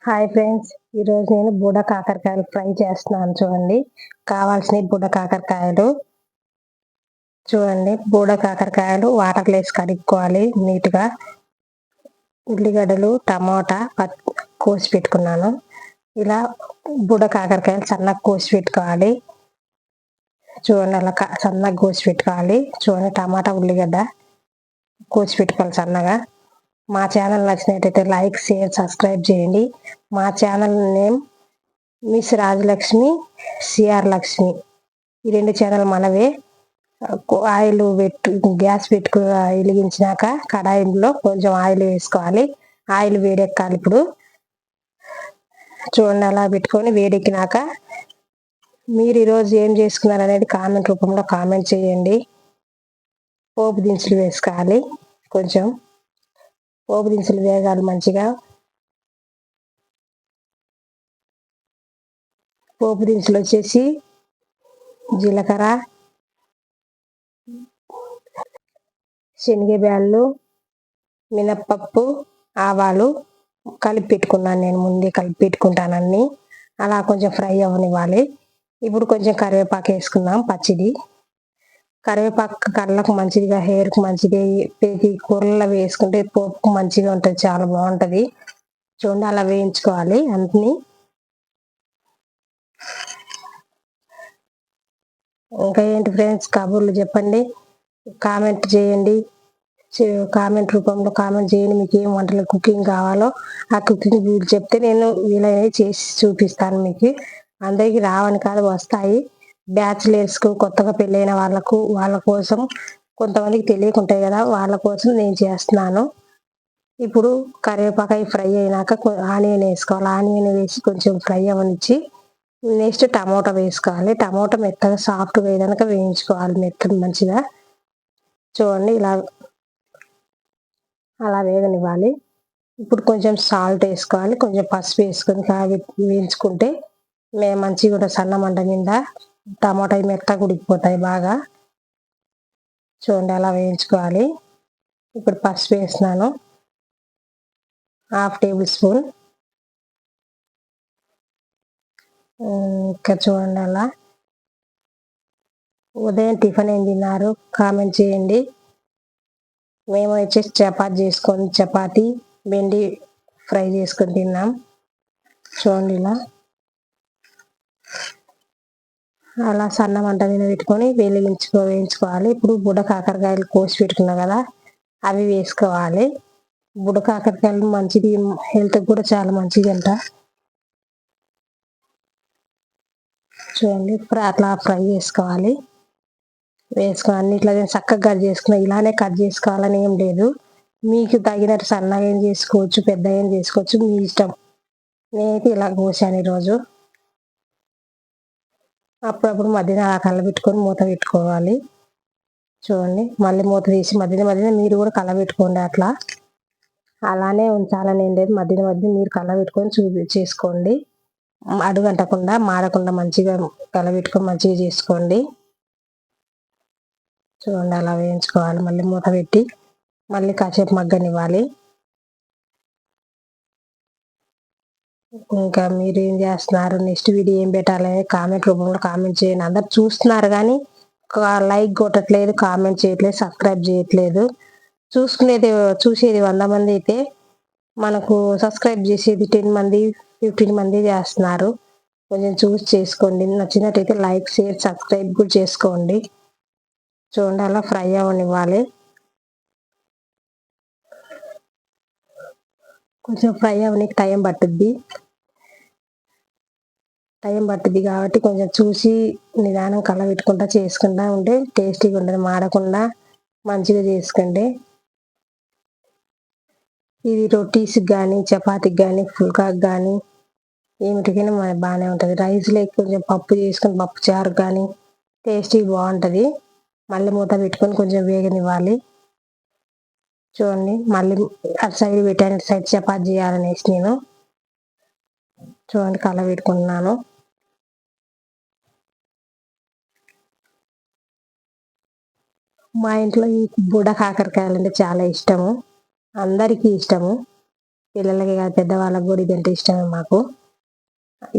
Hi friends, ఈరోజు నేను బుడ కాకరకాయలు ఫ్రై చేస్తున్నాను. చూడండి, కావాల్సిన బుడ కాకరకాయలు చూడండి. బుడ కాకరకాయలు వాటర్లో వేసి కడుక్కోవాలి నీట్గా. ఉల్లిగడ్డలు, టమోటా కోసి పెట్టుకున్నాను. ఇలా బుడ కాకరకాయలు సన్నగా కోసి పెట్టుకోవాలి. చూడండి, అలా సన్నగా కోసి పెట్టుకోవాలి. చూడండి, టమాటా, ఉల్లిగడ్డ కోసి పెట్టుకోవాలి సన్నగా. మా ఛానల్ నచ్చినట్టయితే లైక్, షేర్, సబ్స్క్రైబ్ చేయండి. మా channel name miss Rajalakshmi, CR Lakshmi. ఈ రెండు ఛానల్ మనవే. ఆయిల్ గ్యాస్ వెలిగించినాక కడాయిలో కొంచెం ఆయిల్ వేసుకోవాలి. ఆయిల్ వేడెక్కాలి. ఇప్పుడు చూడండి, అలా పెట్టుకొని వేడెక్కినాక మీరు ఈరోజు ఏం చేసుకున్నారు అనేది కామెంట్ రూపంలో కామెంట్ చేయండి. పోపు దినుసులు వేసుకోవాలి. కొంచెం పోపు దినుసులు వేగాలి మంచిగా. పోపు దినుసులు వచ్చేసి జీలకర్ర, శనగబ్యాళ్ళు, మినప్పప్పు, ఆవాలు కలిపి పెట్టుకున్నాను. నేను ముందే కలిపి పెట్టుకుంటాను అన్నీ. అలా కొంచెం ఫ్రై అవ్వనివ్వాలి. ఇప్పుడు కొంచెం కరివేపాకు వేసుకుందాం. పచ్చిది కరివేపాకు కళ్ళకు మంచిదిగా, హెయిర్కి మంచిది. ప్రతి కూరల్లో వేసుకుంటే పోపు మంచిగా ఉంటుంది, చాలా బాగుంటుంది. చూడండి, అలా వేయించుకోవాలి అన్నీ. ఇంకా ఏంటి ఫ్రెండ్స్ కబుర్లు చెప్పండి, కామెంట్ చేయండి. కామెంట్ రూపంలో కామెంట్ చేయండి. మీకు ఏం వంటలు కుకింగ్ కావాలో ఆ కుకింగ్ వీలు చెప్తే నేను వీలైనవి చేసి చూపిస్తాను. మీకు అందరికీ రావని కాదు, వస్తాయి. బ్యాచిలర్స్కు, కొత్తగా పెళ్ళైన వాళ్ళ కోసం, కొంతమందికి తెలియకుంటాయి కదా, వాళ్ళ కోసం నేను చేస్తున్నాను. ఇప్పుడు కరివేపాకాయ ఫ్రై అయినాక ఆనియన్ వేసుకోవాలి. ఆనియన్ వేసి కొంచెం ఫ్రై అవ్వనిచ్చి నెక్స్ట్ టమోటా వేసుకోవాలి. టమోటా మెత్తగా సాఫ్ట్గా అయ్యేదాకా వేయించుకోవాలి, మెత్తగా మంచిగా. చూడండి, అలా వేగనివ్వాలి. ఇప్పుడు కొంచెం సాల్ట్ వేసుకోవాలి, కొంచెం పసుపు వేసుకొని వేయించుకుంటే మేము మంచిగా కూడా సన్న మంట మీద టమాటా మెత్తగా ఉడికిపోతాయి బాగా. చూడండి, అలా వేయించుకోవాలి. ఇప్పుడు పసుపు వేస్తున్నాను, 1/2 టేబుల్ స్పూన్. ఇంకా చూడండి, అలా. ఉదయం టిఫిన్ ఏం తిన్నారు కామెంట్ చేయండి. మేము వచ్చేసి చపాతి బెండి ఫ్రై చేసుకొని తిన్నాం. చూడండి, అలా సన్న మంట మీద పెట్టుకొని వేయించుకోవాలి. ఇప్పుడు బుడ కాకరకాయలు కోసి పెట్టుకున్నాం కదా, అవి వేసుకోవాలి. బుడ కాకరకాయలు మంచిది, హెల్త్కి కూడా చాలా మంచిది అంట. చూడండి, అట్లా ఫ్రై చేసుకోవాలి. వేసుకొని అన్నిట్లో చక్కగా కట్ చేసుకున్నా. ఇలానే కట్ చేసుకోవాలని ఏం లేదు, మీకు తగినట్టు సన్నగా ఏం చేసుకోవచ్చు, పెద్ద ఏం చేసుకోవచ్చు, మీ ఇష్టం. నేనైతే ఇలా కోసాను ఈరోజు. అప్పుడప్పుడు మధ్యన అలా కలబెట్టుకొని మూత పెట్టుకోవాలి. చూడండి, మళ్ళీ మూత తీసి మధ్యన మీరు కూడా కలబెట్టుకోండి. అలానే ఉంచాలని ఏం లేదు, మధ్యన మీరు కలబెట్టుకొని చేసుకోండి. అడుగంటకుండా, మాడకుండా మంచిగా కలబెట్టుకొని మంచిగా చేసుకోండి. చూడండి, అలా వేయించుకోవాలి. మళ్ళీ మూత పెట్టి మళ్ళీ కాసేపు మగ్గనివ్వాలి. ఇంకా మీరు ఏం చేస్తున్నారు, నెక్స్ట్ వీడియో ఏం పెట్టాలని కామెంట్ రూపంలో కామెంట్ చేయండి. అందరు చూస్తున్నారు కానీ లైక్ కొట్టట్లేదు, కామెంట్ చేయట్లేదు, సబ్స్క్రైబ్ చేయట్లేదు. చూసేది 100 మంది అయితే మనకు సబ్స్క్రైబ్ చేసేది 10 మంది, 15 మంది చేస్తున్నారు. కొంచెం చూసి చేసుకోండి. నచ్చినట్టయితే లైక్, షేర్, సబ్స్క్రైబ్ కూడా చేసుకోండి. చూడండి, అలా ఫ్రై అవ్వనివ్వాలి. కొంచెం ఫ్రై అవ్వడానికి టైం పట్టుద్ది కాబట్టి కొంచెం చూసి నిదానం కలబెట్టుకుంటా చేసుకుంటా ఉంటే టేస్టీగా ఉంటుంది, మాడకుండా మంచిగా చేసుకోండి. ఇది రొటీస్కి కానీ, చపాతీకి కానీ, ఫుల్కాకి కానీ, ఏమిటికైనా బాగానే ఉంటుంది. రైస్లోకి కొంచెం పప్పు చేసుకొని, పప్పు చారు కానీ టేస్టీ బాగుంటుంది. మళ్ళీ మూత పెట్టుకొని కొంచెం వేగనివ్వాలి. చూడండి, మళ్ళీ అటు సైడ్ పెట్టాను, ఇటు సైడ్ చపాతీ చేయాలనేసి నేను చూడండి కలబెట్టుకుంటున్నాను. మా ఇంట్లో ఈ బుడ కాకరకాయలు అంటే చాలా ఇష్టము, అందరికీ ఇష్టము. పిల్లలకి కాదు పెద్దవాళ్ళకి కూడా ఇదంటే ఇష్టమే మాకు.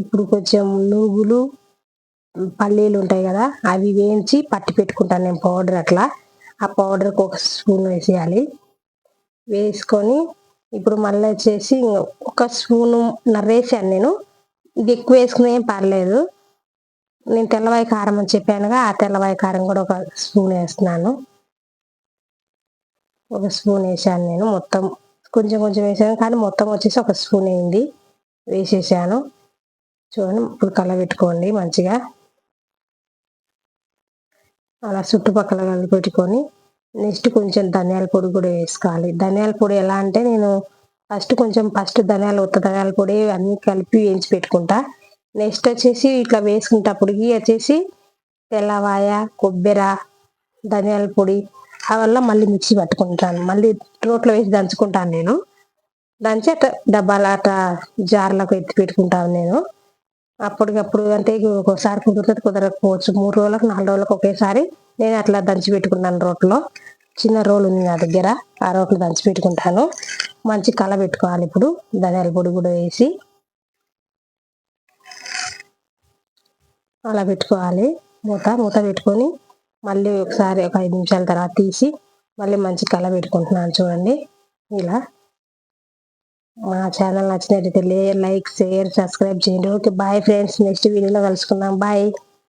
ఇప్పుడు కొంచెం నువ్వులు పల్లీలు ఉంటాయి కదా, అవి వేయించి పట్టి పెట్టుకుంటాను నేను పౌడర్. అట్లా ఆ పౌడర్కి ఒక స్పూన్ వేసేయాలి. వేసుకొని ఇప్పుడు మళ్ళీ వచ్చేసి ఒక స్పూను వేసాను నేను. ఇది ఎక్కువ వేసుకునే ఏం పర్లేదు. నేను తెల్లవాయి కారం అని చెప్పానుగా, ఆ తెల్లవాయి కారం కూడా ఒక స్పూన్ వేస్తున్నాను. ఒక స్పూన్ వేసాను నేను. మొత్తం కొంచెం కొంచెం వేసాను కానీ మొత్తం వచ్చేసి ఒక స్పూన్ అయింది, వేసేసాను. చూడండి, ఇప్పుడు కలబెట్టుకోండి మంచిగా. అలా చుట్టుపక్కల కలిపెట్టుకొని నెక్స్ట్ కొంచెం ధనియాల పొడి కూడా వేసుకోవాలి. ధనియాల పొడి ఎలా అంటే నేను ఫస్ట్ ధనియాల పొడి అన్నీ కలిపి వేయించి పెట్టుకుంటా. నెక్స్ట్ వచ్చేసి ఇట్లా వేసుకుంటప్పటికి వచ్చేసి తెల్లవాయ, కొబ్బెర, ధనియాల పొడి అవల్ల మళ్ళీ మిక్సీ పట్టుకుంటాను. మళ్ళీ రోట్లో వేసి దంచుకుంటాను నేను. దంచి అట్లా డబ్బాల అట్లా జార్లకు ఎత్తి పెట్టుకుంటాను నేను. అప్పటికప్పుడు అంటే ఒక్కోసారి కుదురుతుంది, కుదరకపోవచ్చు. 3 రోజులకు 4 రోజులకు ఒకేసారి నేను అట్లా దంచి పెట్టుకుంటాను రోట్లో. చిన్న రోలు ఉంది నా దగ్గర, ఆ రోట్లో దంచి పెట్టుకుంటాను. మంచి కలబెట్టుకోవాలి. ఇప్పుడు ధనియాల పొడి కూడా వేసి అలా పెట్టుకోవాలి. మూత పెట్టుకొని మళ్ళీ ఒకసారి ఒక 5 నిమిషాల తర్వాత తీసి మళ్ళీ మంచి కలబెట్టుకుంటున్నాను. చూడండి ఇలా. మా ఛానల్ నచ్చినట్లయితే లైక్, షేర్, సబ్స్క్రైబ్ చేయండి. Okay, bye friends. నెక్స్ట్ వీడియోలో కలుసుకుందాం. బాయ్.